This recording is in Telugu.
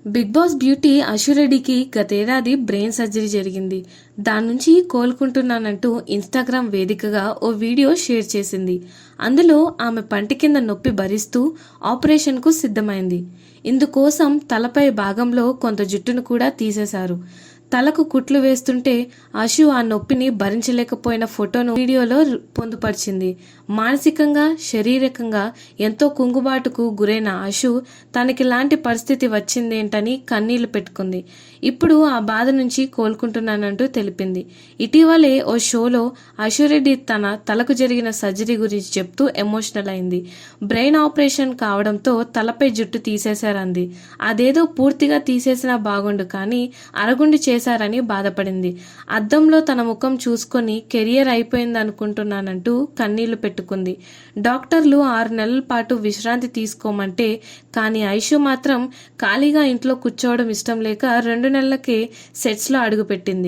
బిగ్ బాస్ బ్యూటీ అశురెడ్డికి గతేడాది బ్రెయిన్ సర్జరీ జరిగింది. దాని నుంచి కోలుకుంటున్నానంటూ ఇన్స్టాగ్రామ్ వేదికగా ఓ వీడియో షేర్ చేసింది. అందులో ఆమె పంటి కింద నొప్పి భరిస్తూ ఆపరేషన్కు సిద్ధమైంది. ఇందుకోసం తలపై భాగంలో కొంత జుట్టును కూడా తీసేశారు. తలకు కుట్లు వేస్తుంటే అశు ఆ నొప్పిని భరించలేకపోయిన ఫోటోను వీడియోలో పొందుపరిచింది. మానసికంగా, శారీరకంగా ఎంతో కుంగుబాటుకు గురైన అశు తనకిలాంటి పరిస్థితి వచ్చిందేంటని కన్నీళ్లు పెట్టుకుంది. ఇప్పుడు ఆ బాధ నుంచి కోలుకుంటున్నానంటూ తెలిపింది. ఇటీవలే ఓ షోలో అశురెడ్డి తన తలకు జరిగిన సర్జరీ గురించి చెప్తూ ఎమోషనల్ అయింది. బ్రెయిన్ ఆపరేషన్ కావడంతో తలపై జుట్టు తీసేశారంది. అదేదో పూర్తిగా తీసేసినా బాగుండు, కానీ అరగుండు చేశారని బాధపడింది. అద్దంలో తన ముఖం చూసుకొని కెరియర్ అయిపోయిందనుకుంటున్నానంటూ కన్నీళ్లు పెట్టుకుంది. డాక్టర్లు 6 నెలల పాటు విశ్రాంతి తీసుకోమంటే, కానీ ఐషు మాత్రం ఖాళీగా ఇంట్లో కూర్చోవడం ఇష్టం లేక 2 నెలలకే సెట్స్లో అడుగుపెట్టింది.